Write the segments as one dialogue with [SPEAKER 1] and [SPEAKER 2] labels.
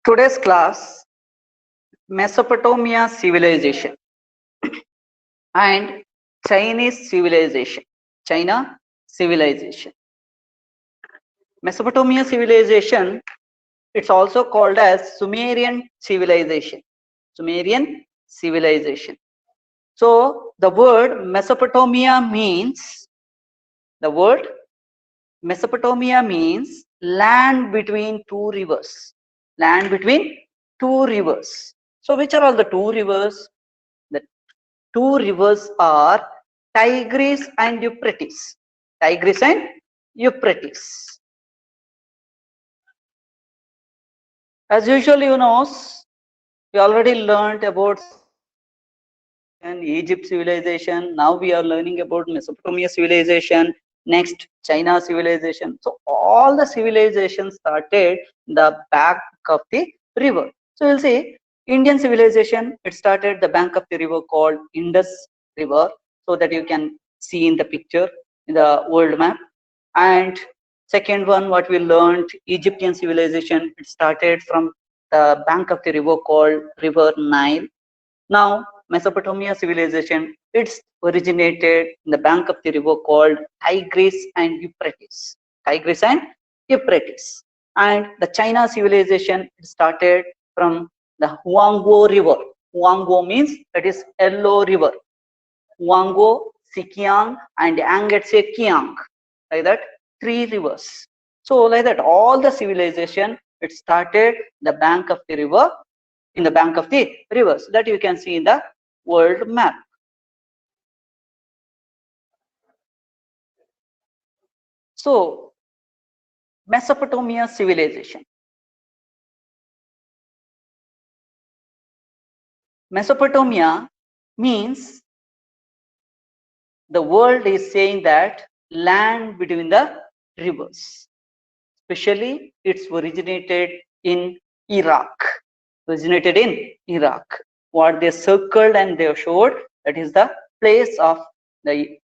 [SPEAKER 1] Today's class, Mesopotamia civilization and Chinese civilization. China civilization. Mesopotamia civilization, it's also called as Sumerian civilization. Sumerian civilization. So the word Mesopotamia means, land between two rivers. Land between two rivers. So which are all the two rivers? The two rivers are Tigris and Euphrates. Tigris and Euphrates. As usual, you know, we already learned about Egypt civilization. Now we are learning about Mesopotamia civilization. Next, China civilization. So all the civilizations started the back of the river. So you'll see Indian civilization, it started the bank of the river called Indus River, so that you can see in the picture in the world map. And second one, what we learned, Egyptian civilization, it started from the bank of the river called River Nile. Now Mesopotamia civilization, it's originated in the bank of the river called Tigris and Euphrates. Tigris and Euphrates. And the China civilization started from the Huanghe River. Huanghe means that is Yellow River. Huanghe, Sikiang, and Yangtze Kiang. Like that, three rivers. So like that, all the civilization, it started the bank of the river, in the bank of the rivers, that you can see in the world map. So Mesopotamia civilization. Mesopotamia means the world is saying that land between the rivers. Especially it's originated in Iraq. Originated in Iraq. What they circled and they showed, that is the place of the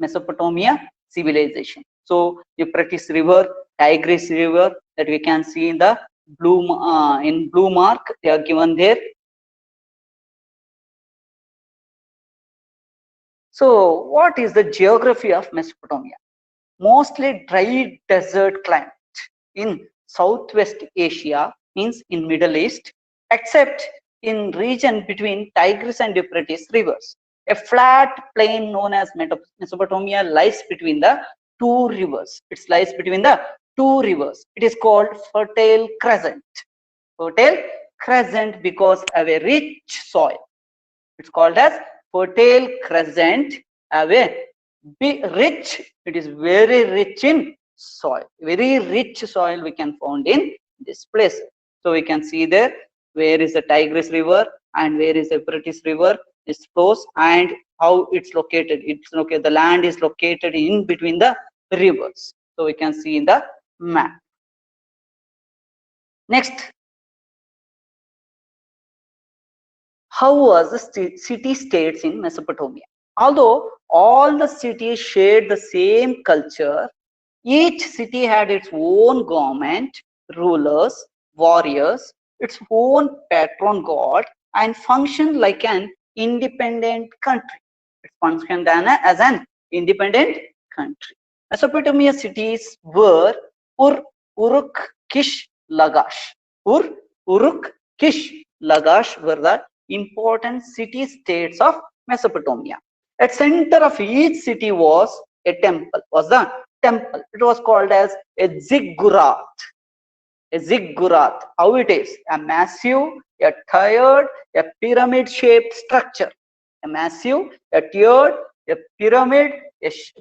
[SPEAKER 1] Mesopotamia civilization. So Euphrates River, Tigris River, that we can see in the blue mark, they are given there. So what is the geography of Mesopotamia? Mostly dry desert climate in Southwest Asia, means in Middle East, except in region between Tigris and Euphrates rivers. A flat plain known as Mesopotamia lies between the two rivers. It lies between the two rivers. It is called Fertile Crescent. Fertile Crescent because of a rich soil. It's called as Fertile Crescent. Have a rich. It is very rich in soil. Very rich soil we can find in this place. So we can see there where is the Tigris River and where is the Euphrates River. Its flows and how it's located. It's located. The land is located in between the rivers. So we can see in the map. Next, how was the city states in Mesopotamia? Although all the cities shared the same culture, each city had its own government, rulers, warriors, its own patron god, and functioned like an independent country. It functioned as an independent country. Mesopotamia cities were Ur, Uruk, Kish, Lagash. Ur, Uruk, Kish, Lagash were the important city-states of Mesopotamia. At center of each city was a temple. It was called as a ziggurat. A ziggurat. How it is? A massive, a tiered, a pyramid-shaped structure. A massive, a tiered, a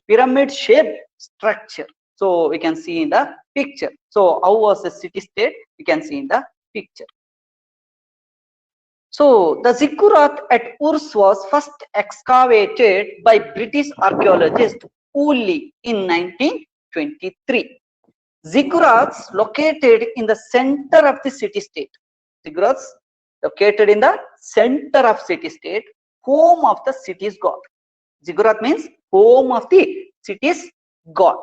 [SPEAKER 1] pyramid-shaped structure. So we can see in the picture. So how was the city-state? We can see in the picture. So the ziggurat at Urs was first excavated by British archaeologist Woolley in 1923. Ziggurats located in the center of the city-state. Ziggurats located in the center of city-state, home of the city's god. Ziggurat means home of the city's god,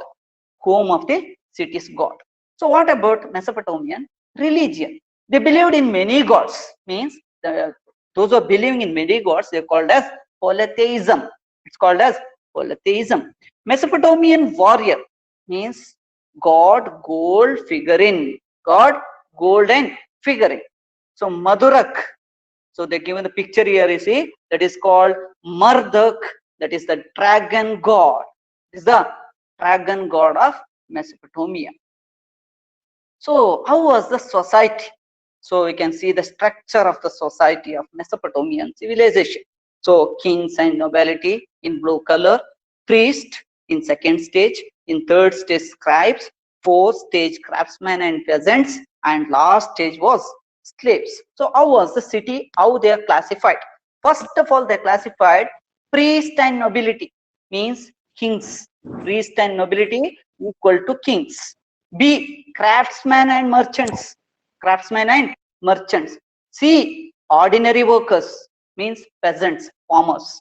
[SPEAKER 1] home of the city's god. So what about Mesopotamian religion? They believed in many gods, means those who are believing in many gods, they're called as polytheism. It's called as polytheism. Mesopotamian warrior means god, gold, figurine. God, gold and figurine. So Madurak. So they're given the picture here, you see, that is called Marduk, that is the dragon god. This is the dragon god of Mesopotamia. So how was the society? So we can see the structure of the society of Mesopotamian civilization. So kings and nobility in blue color, priest in second stage, in third stage scribes, fourth stage craftsmen and peasants, and last stage was slaves. So how was the city? How they are classified? First of all, they classified priest and nobility, means kings. Priest and nobility equal to kings. B, craftsmen and merchants. Craftsmen and merchants. C, ordinary workers, means peasants, farmers.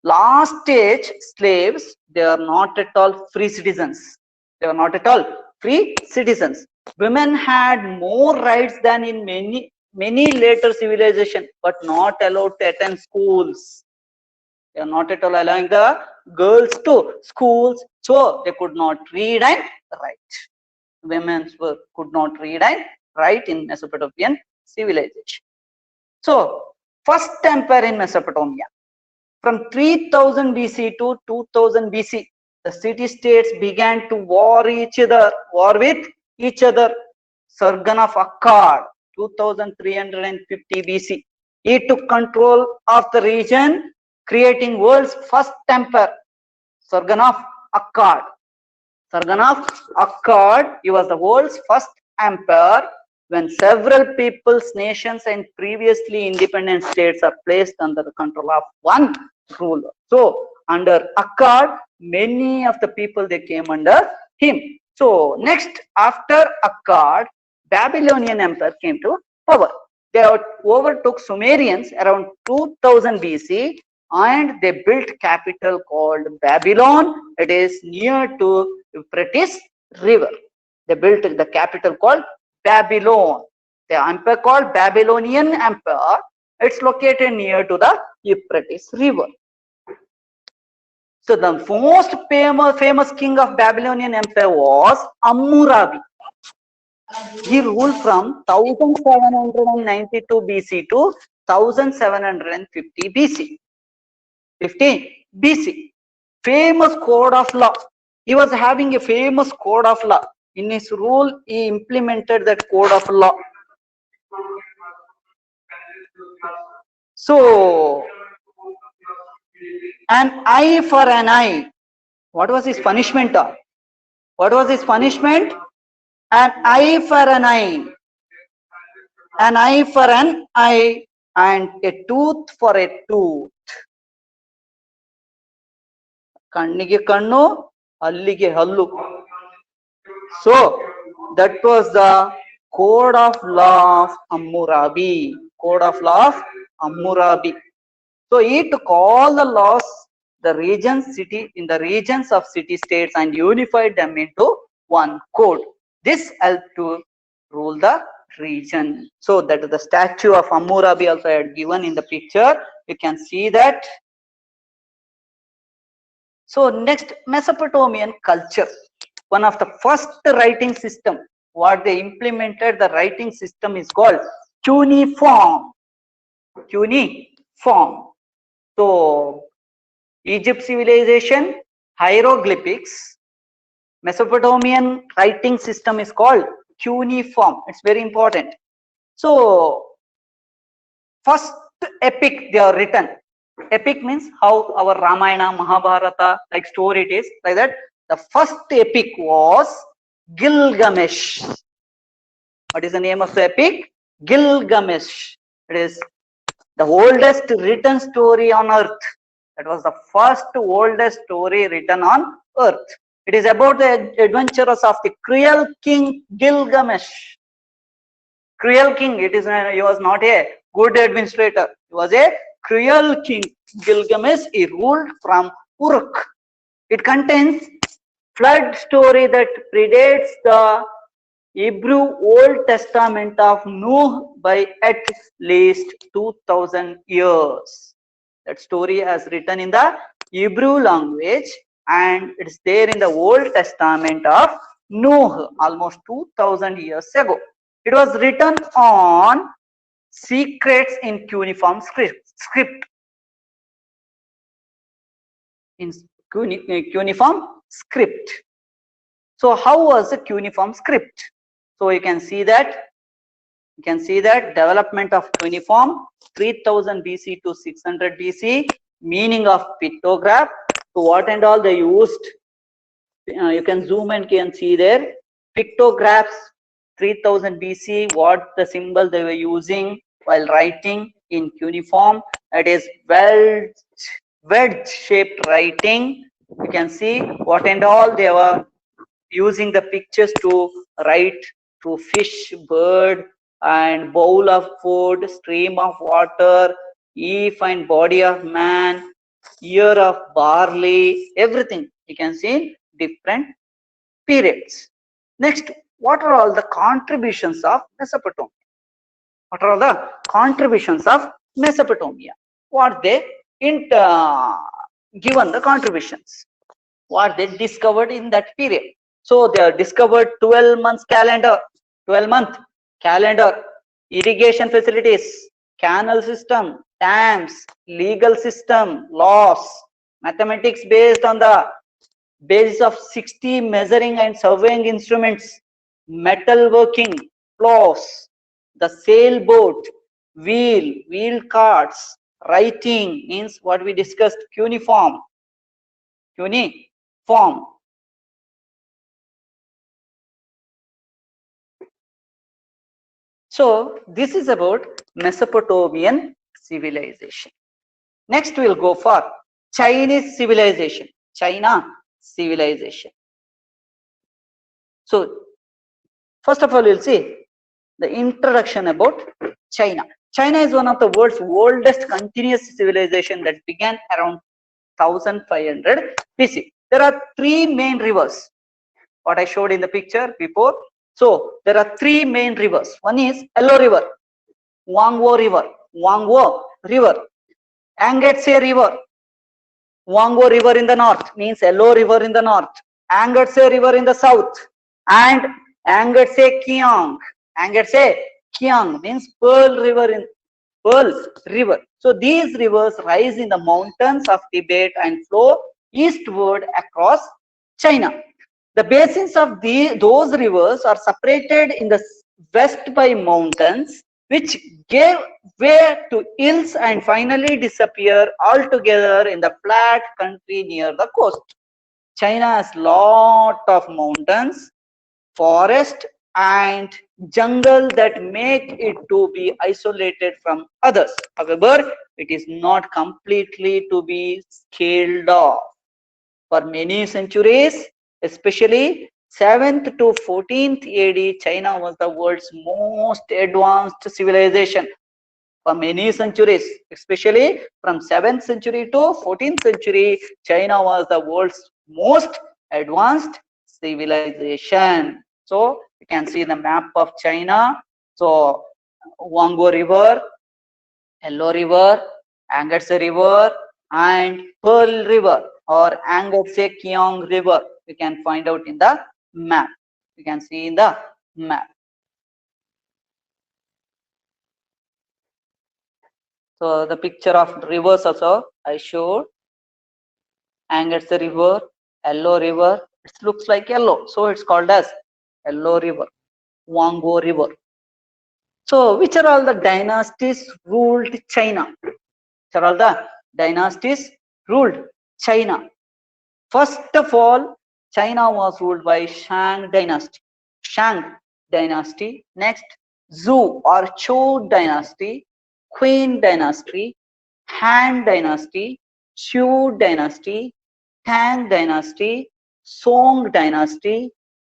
[SPEAKER 1] Last stage, slaves, they are not at all free citizens. They are not at all free citizens. Women had more rights than in many later civilization, but not allowed to attend schools. They are not at all allowing the girls to schools, so they could not read and write. Women could not read and write in Mesopotamian civilization. So, first empire in Mesopotamia. From 3000 BC to 2000 BC, the city-states began to war with each other. Sargon of Akkad, 2350 BC. He took control of the region, creating world's first empire. Sargon of Akkad. Sargon of Akkad, he was the world's first emperor when several peoples, nations, and previously independent states are placed under the control of one ruler. So, under Akkad, many of the people, they came under him. So, next, after Akkad, Babylonian Empire came to power. They overtook Sumerians around 2000 BC and they built capital called Babylon. It is near to Euphrates River. They built the capital called Babylon. The empire called Babylonian Empire. It's located near to the Euphrates River. So the most famous king of Babylonian Empire was Hammurabi. He ruled from 1792 BC to 1750 BC. 15 BC. Famous code of law. He was having a famous code of law. In his rule, he implemented that code of law. So, an eye for an eye. What was his punishment? What was his punishment? An eye for an eye. An eye for an eye and a tooth for a tooth. Kannige kannu, hallige hallu. So, that was the code of law of Hammurabi. Code of law of Hammurabi. So, he took all the laws, the regions, in the regions of city-states and unified them into one code. This helped to rule the region. So, that is the statue of Hammurabi also I had given in the picture. You can see that. So, next, Mesopotamian culture. One of the first writing system, what they implemented, the writing system is called cuneiform. Cuneiform. So, Egypt civilization, hieroglyphics. Mesopotamian writing system is called cuneiform. It's very important. So, first epic they are written. Epic means how our Ramayana, Mahabharata, like story it is, like that. The first epic was Gilgamesh. What is the name of the epic? Gilgamesh. It is the oldest written story on earth. That was the first oldest story written on earth. It is about the adventures of the cruel king Gilgamesh. Cruel king, he was not a good administrator. He was a cruel king. Gilgamesh, he ruled from Uruk. It contains flood story that predates the Hebrew Old Testament of Noah by at least 2000 years. That story has written in the Hebrew language and it's there in the Old Testament of Noah almost 2000 years ago. It was written on secrets in cuneiform script in cuneiform script. So how was the cuneiform script? So you can see that development of cuneiform 3000 BC to 600 BC, meaning of pictograph. So what and all they used, you can zoom and can see there pictographs 3000 BC, what the symbol they were using while writing in cuneiform. That is wedge shaped writing. You can see what and all they were using the pictures to write to fish, bird, and bowl of food, stream of water, if and body of man, ear of barley, everything you can see in different periods. Next, what are all the contributions of Mesopotamia? What are all the contributions of Mesopotamia? What they given the contributions? What they discovered in that period? So they are discovered 12 months calendar, 12-month calendar, irrigation facilities, canal system, dams, legal system, laws, mathematics based on the basis of 60 measuring and surveying instruments, metal working, plows, the sailboat, wheel carts, writing means what we discussed, cuneiform. So this is about Mesopotamian civilization. Next we'll go for Chinese civilization. China civilization. So first of all, we'll see the introduction about China. China is one of the world's oldest continuous civilization that began around 1500 BC. There are three main rivers, what I showed in the picture before. So there are three main rivers. One is Yellow River, Huanghe River, Yangtze River. Huanghe River in the north means Yellow River in the north, Yangtze River in the south, and Yangtze Kiang. Yangtze Kiang means Pearl River. So these rivers rise in the mountains of Tibet and flow eastward across China. The basins of those rivers are separated in the west by mountains, which gave way to hills and finally disappear altogether in the flat country near the coast. China has lot of mountains, forest, and jungle that make it to be isolated from others. However, it is not completely to be scaled off. For many centuries, especially 7th to 14th AD, China was the world's most advanced civilization. For many centuries, especially from 7th century to 14th century, China was the world's most advanced civilization. So you can see the map of China. So Huanghe River, Yellow River, Yangtze River, and Pearl River or Yangtze Kiang River. You can find out in the map. You can see in the map. So the picture of rivers also I showed. Yangtze River, Yellow River. It looks like yellow, so it's called as Yellow River, Huanghe River. So which are all the dynasties ruled China? Which are all the dynasties ruled China? First of all, China was ruled by Shang dynasty. Shang dynasty. Next, Zhou or Zhou dynasty, Qin dynasty, Han dynasty, Shu dynasty, Tang dynasty, Song dynasty,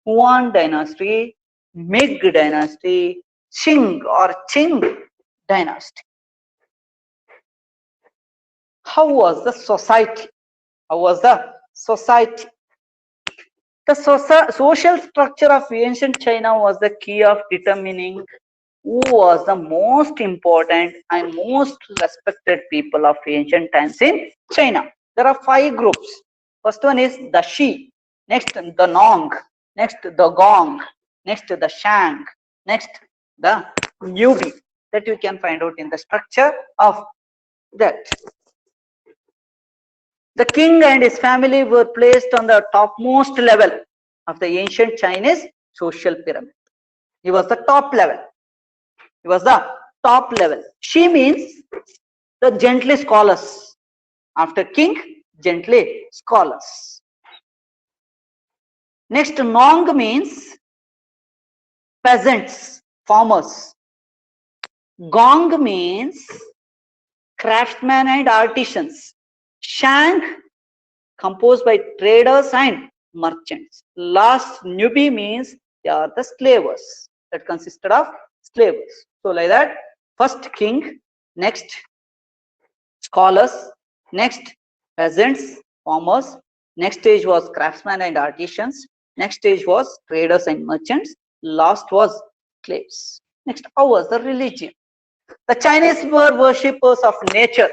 [SPEAKER 1] Yuan dynasty, Ming dynasty, Qing or Qing dynasty. How was the society? How was the society. The social structure of ancient China was the key of determining who was the most important and most respected people of ancient times in China. There are 5 groups. First one is the Shi, next the Nong, next the Gong, next the Shang, next the Nubi. That you can find out in the structure of that. The king and his family were placed on the topmost level of the ancient Chinese social pyramid. He was the top level. He was the top level. She means the gently scholars. After king, gently scholars. Next, Nong means peasants, farmers. Gong means craftsmen and artisans. Shang, composed by traders and merchants. Last, Nubi means they are the slavers that consisted of slavers. So like that, first king, next scholars, next peasants, farmers, next stage was craftsmen and artisans, next stage was traders and merchants, last was slaves. Next, how was the religion? The Chinese were worshippers of nature.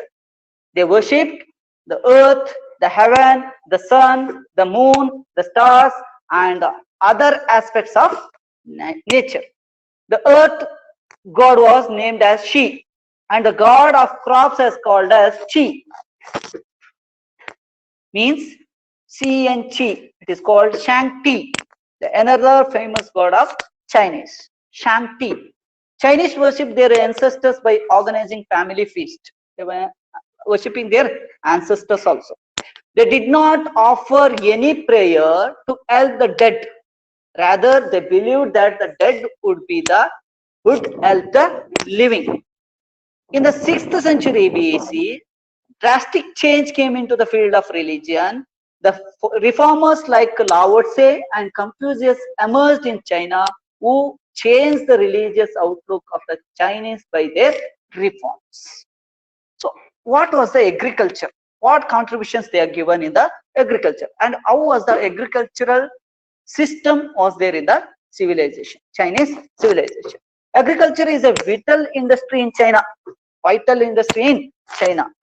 [SPEAKER 1] They worshipped the earth, the heaven, the sun, the moon, the stars, and the other aspects of nature. The earth god was named as Shi, and the god of crops is called as Qi. Means Qi and Qi. It is called Shang-Ti, another famous god of Chinese. Shang-Ti. Chinese worship their ancestors by organizing family feast. They were worshipping their ancestors also. They did not offer any prayer to help the dead. Rather, they believed that the dead would help the living. In the 6th century BC, drastic change came into the field of religion. The reformers like Lao Tse and Confucius emerged in China, who changed the religious outlook of the Chinese by their reforms. So, what was the agriculture? What contributions they are given in the agriculture, and how was the agricultural system was there in the civilization, Chinese civilization? Agriculture is a vital industry in China,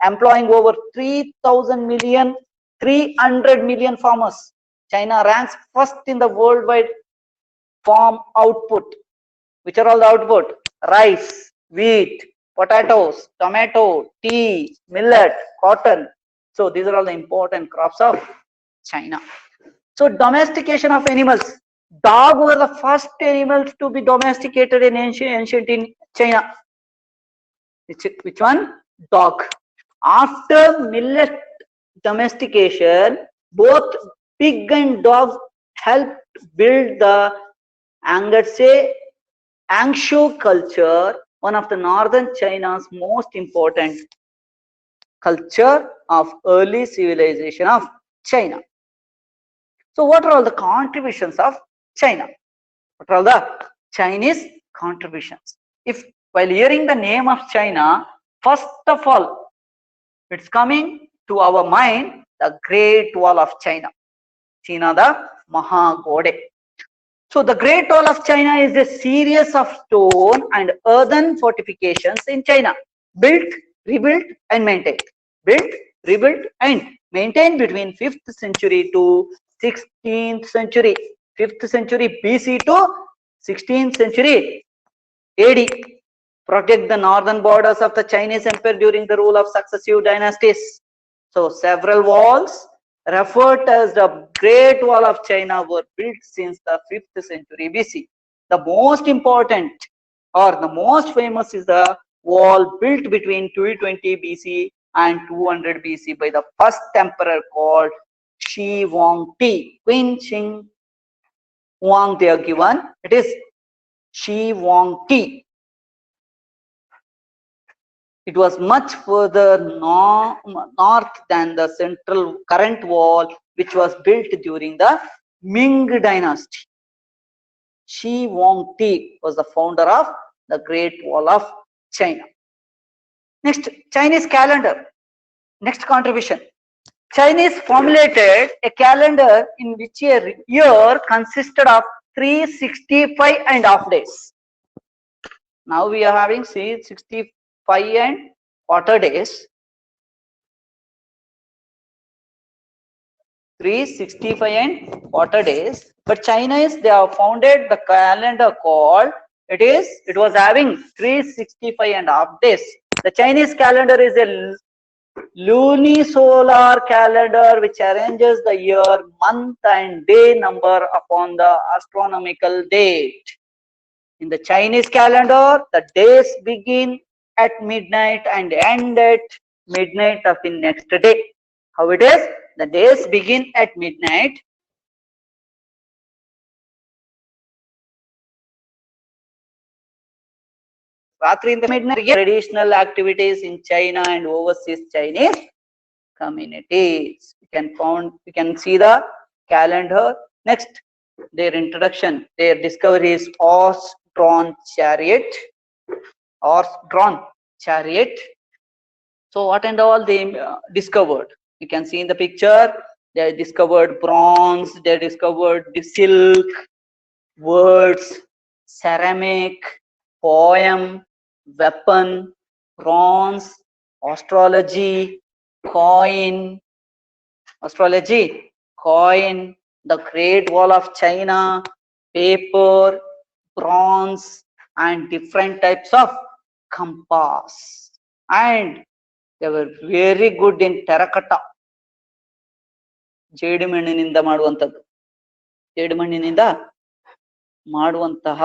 [SPEAKER 1] employing over 300 million farmers. China ranks first in the worldwide farm output. Which are all the output? Rice, wheat, potatoes, tomato, tea, millet, cotton. So these are all the important crops of China. So domestication of animals. Dog were the first animals to be domesticated in ancient in China. Which one? Dog. After millet domestication, both pig and dog helped build the Angshu culture, one of the northern China's most important culture of early civilization of China. So what are all the contributions of China? What are all the Chinese contributions? If while hearing the name of China, first of all, it's coming to our mind the Great Wall of China, China the Mahagode. So the Great Wall of China is a series of stone and earthen fortifications in China, built, rebuilt and maintained. Built, rebuilt and maintained between 5th century to 16th century. 5th century BC to 16th century AD. Protect the northern borders of the Chinese Empire during the rule of successive dynasties. So several walls referred as the Great Wall of China were built since the 5th century BC. The most important or the most famous is the wall built between 220 BC and 200 BC by the first emperor called Shi Huangdi. Qin Shi Huang they are given. It is Shi Huangdi. It was much further north than the central current wall, which was built during the Ming dynasty. Shi Huangdi was the founder of the Great Wall of China. Next, Chinese calendar. Next contribution. Chinese formulated a calendar in which a year consisted of 365 and half days. Now we are having 365 and quarter days. 365 and quarter days. But Chinese, they have founded the calendar called, it was having 365 and half days. The Chinese calendar is a lunisolar calendar which arranges the year, month and day number upon the astronomical date. In the Chinese calendar, the days begin at midnight and end at midnight of the next day. How it is? The days begin at midnight. Ratri in the midnight, traditional activities in China and overseas Chinese communities. You can see the calendar. Next, their introduction, their discovery is horse-drawn chariot. Horse-drawn chariot. So what and all they discovered? You can see in the picture, they discovered bronze, they discovered the silk, words, ceramic, poem, weapon, bronze, astrology, coin, the Great Wall of China, paper, bronze, and different types of compass. And they were very good in terracotta. ಜೇಡಿಮಣ್ಣಿನಿಂದ ಮಾಡುವಂತದ್ದು, ಜೇಡಿಮಣ್ಣಿನಿಂದ ಮಾಡುವಂತಹ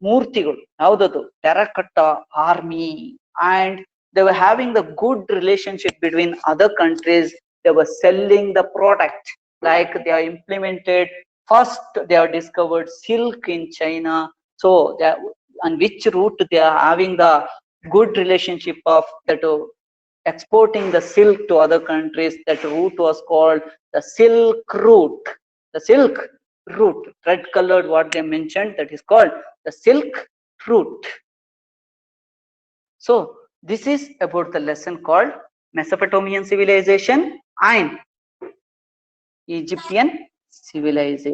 [SPEAKER 1] ಮೂರ್ತಿಗಳು ಯಾವುದದು, terracotta army. And they were having the good relationship between other countries. They were selling the product, like they are implemented. First they have discovered silk in China, so they are, on which route they are having the good relationship of that exporting the silk to other countries. That route was called the Silk Route. The Silk Route, red colored what they mentioned, that is called the Silk Route. So this is about the lesson called Mesopotamian civilization and Egyptian civilization.